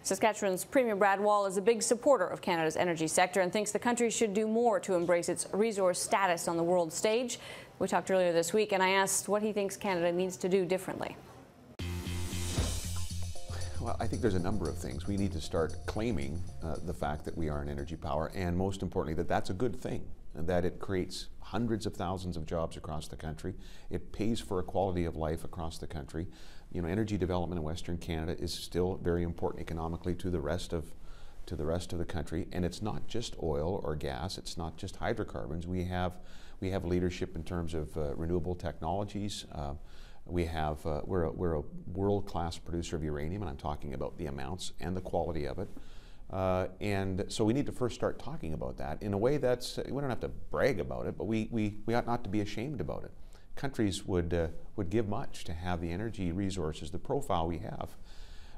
Saskatchewan's Premier Brad Wall is a big supporter of Canada's energy sector and thinks the country should do more to embrace its resource status on the world stage. We talked earlier this week, and I asked what he thinks Canada needs to do differently. Well, I think there's a number of things. We need to start claiming the fact that we are an energy power, and most importantly, that that's a good thing, and that it creates hundreds of thousands of jobs across the country. It pays for a quality of life across the country. You know, energy development in Western Canada is still very important economically to the rest of the country, and it's not just oil or gas. It's not just hydrocarbons. We have leadership in terms of renewable technologies. We're a world-class producer of uranium, and I'm talking about the amounts and the quality of it. And so we need to first start talking about that in a way that's, we don't have to brag about it, but we ought not to be ashamed about it. Countries would give much to have the energy resources, the profile we have.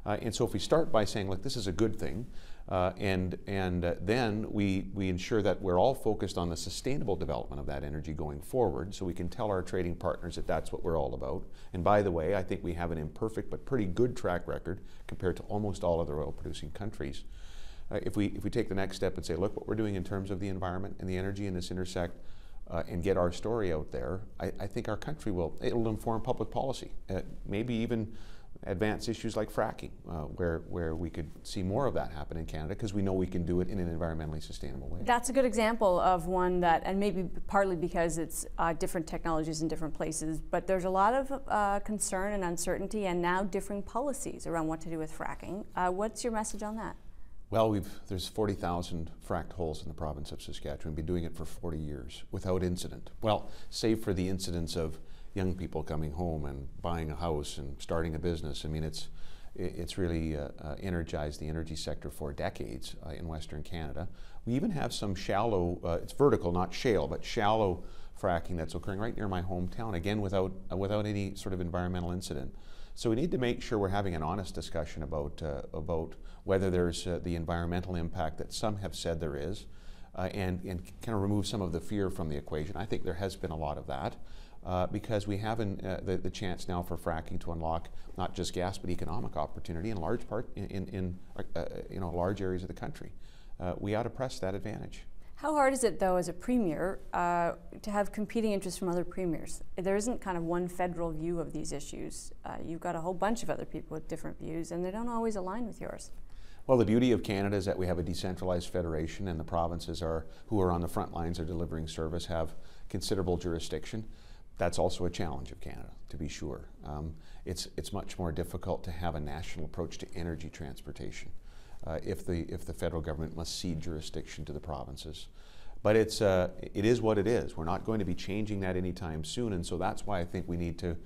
And so if we start by saying, look, this is a good thing, and then we ensure that we're all focused on the sustainable development of that energy going forward, so we can tell our trading partners that that's what we're all about. And by the way, I think we have an imperfect but pretty good track record compared to almost all other oil-producing countries. If we take the next step and say, look, what we're doing in terms of the environment and the energy and this intersect, and get our story out there, I think our country it'll inform public policy, maybe even advance issues like fracking, where we could see more of that happen in Canada, because we know we can do it in an environmentally sustainable way. That's a good example of one that, and maybe partly because it's different technologies in different places, but there's a lot of concern and uncertainty and now differing policies around what to do with fracking. What's your message on that? Well, there's 40,000 fracked holes in the province of Saskatchewan. We've been doing it for 40 years without incident. Well, save for the incidents of young people coming home and buying a house and starting a business. I mean, it's really energized the energy sector for decades in Western Canada. We even have some shallow, it's vertical, not shale, but shallow fracking that's occurring right near my hometown, again, without any sort of environmental incident. So we need to make sure we're having an honest discussion about whether there's the environmental impact that some have said there is, and kind of remove some of the fear from the equation. I think there has been a lot of that because we have the chance now for fracking to unlock not just gas but economic opportunity in large part in large areas of the country. We ought to press that advantage. How hard is it, though, as a premier, to have competing interests from other premiers? There isn't kind of one federal view of these issues. You've got a whole bunch of other people with different views, and they don't always align with yours. Well, the beauty of Canada is that we have a decentralized federation, and the provinces who are on the front lines of delivering service have considerable jurisdiction. That's also a challenge of Canada, to be sure. It's much more difficult to have a national approach to energy transportation. If the federal government must cede jurisdiction to the provinces. But it is what it is. We're not going to be changing that anytime soon, and so that's why I think we need to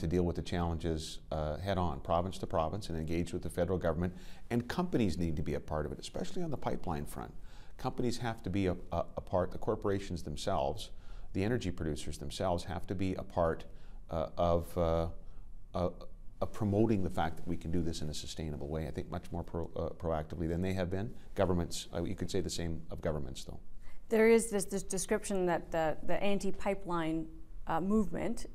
deal with the challenges head on, province to province, and engage with the federal government. And companies need to be a part of it, especially on the pipeline front. Companies have to be a part, the corporations themselves, the energy producers themselves have to be a part of promoting the fact that we can do this in a sustainable way, I think much more proactively than they have been. Governments, you could say the same of governments, though. There is this description that the anti-pipeline movement,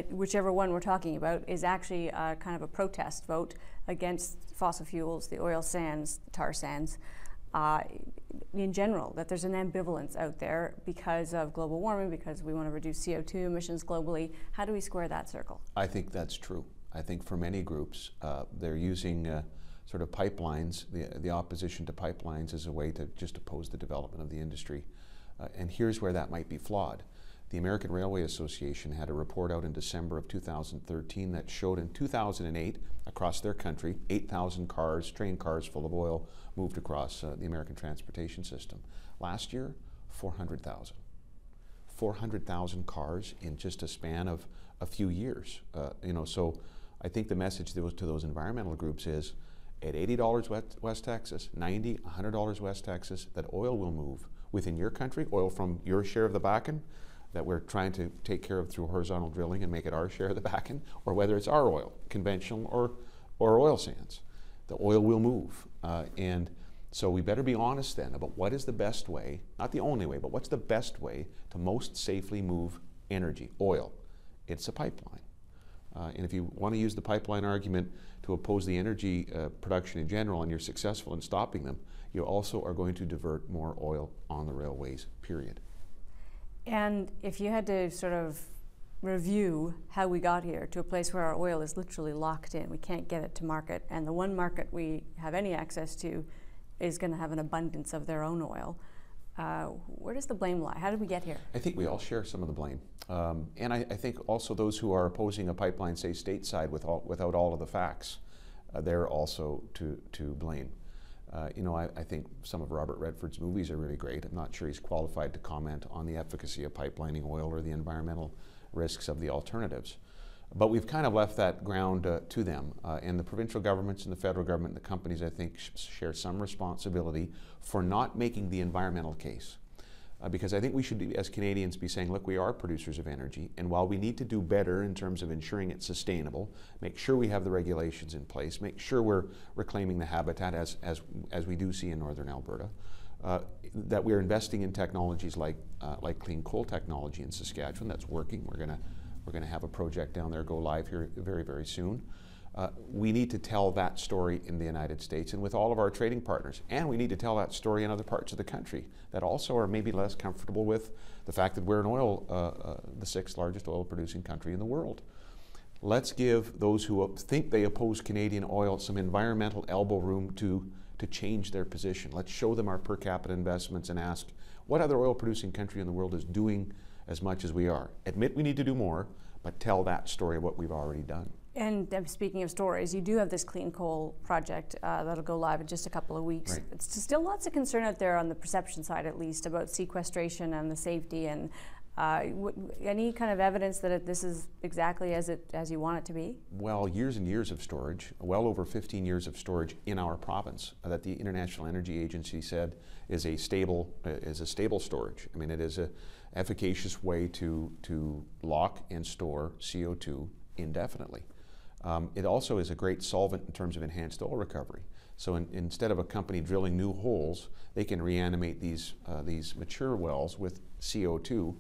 whichever one we're talking about, is actually kind of a protest vote against fossil fuels, the oil sands, the tar sands, in general, that there's an ambivalence out there because of global warming, because we want to reduce CO2 emissions globally. How do we square that circle? I think that's true. I think for many groups, they're using sort of pipelines, the opposition to pipelines as a way to just oppose the development of the industry. And here's where that might be flawed. The American Railway Association had a report out in December of 2013 that showed in 2008, across their country, 8,000 cars, train cars full of oil, moved across the American transportation system. Last year, 400,000. 400,000 cars in just a span of a few years. So I think the message to those environmental groups is, at $80 West Texas, $90, $100 West Texas, that oil will move within your country, oil from your share of the Bakken, that we're trying to take care of through horizontal drilling and make it our share of the Bakken, or whether it's our oil, conventional or oil sands. The oil will move. And so we better be honest then about what is the best way, not the only way, but what's the best way to most safely move energy, oil. It's a pipeline. And if you want to use the pipeline argument to oppose the energy production in general, and you're successful in stopping them, you also are going to divert more oil on the railways, period. And if you had to sort of review how we got here to a place where our oil is literally locked in, we can't get it to market, and the one market we have any access to is going to have an abundance of their own oil, where does the blame lie? How did we get here? I think we all share some of the blame. And I think also those who are opposing a pipeline, say stateside, without all of the facts, they're also to blame. You know, I think some of Robert Redford's movies are really great. I'm not sure he's qualified to comment on the efficacy of pipelining oil or the environmental risks of the alternatives. But we've kind of left that ground to them. And the provincial governments and the federal government and the companies, I think, share some responsibility for not making the environmental case. Because I think we should, as Canadians, be saying, look, we are producers of energy, and while we need to do better in terms of ensuring it's sustainable, make sure we have the regulations in place, make sure we're reclaiming the habitat as we do see in northern Alberta, that we're investing in technologies like clean coal technology in Saskatchewan. That's working. We're going to have a project down there go live here very, very soon. We need to tell that story in the United States and with all of our trading partners. And we need to tell that story in other parts of the country that also are maybe less comfortable with the fact that we're the sixth largest oil producing country in the world. Let's give those who think they oppose Canadian oil some environmental elbow room to change their position. Let's show them our per capita investments and ask what other oil producing country in the world is doing as much as we are. Admit we need to do more, but tell that story of what we've already done. And speaking of stories, you do have this clean coal project that'll go live in just a couple of weeks. Right. It's still lots of concern out there on the perception side, at least, about sequestration and the safety. And any kind of evidence that this is exactly as you want it to be? Well, years and years of storage, well over 15 years of storage in our province, that the International Energy Agency said is a stable storage. I mean, it is an efficacious way to lock and store CO2 indefinitely. It also is a great solvent in terms of enhanced oil recovery. So instead of a company drilling new holes, they can reanimate these mature wells with CO2,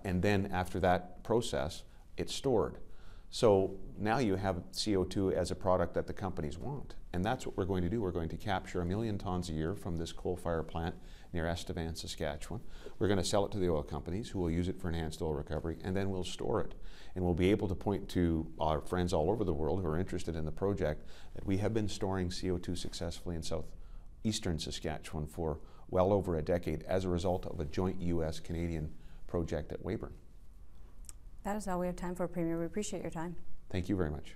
and then after that process, it's stored. So now you have CO2 as a product that the companies want. And that's what we're going to do. We're going to capture 1 million tons a year from this coal-fired plant near Estevan, Saskatchewan. We're going to sell it to the oil companies who will use it for enhanced oil recovery, and then we'll store it. And we'll be able to point to our friends all over the world who are interested in the project that we have been storing CO2 successfully in southeastern Saskatchewan for well over a decade as a result of a joint U.S.-Canadian project at Weyburn. That is all we have time for, Premier. We appreciate your time. Thank you very much.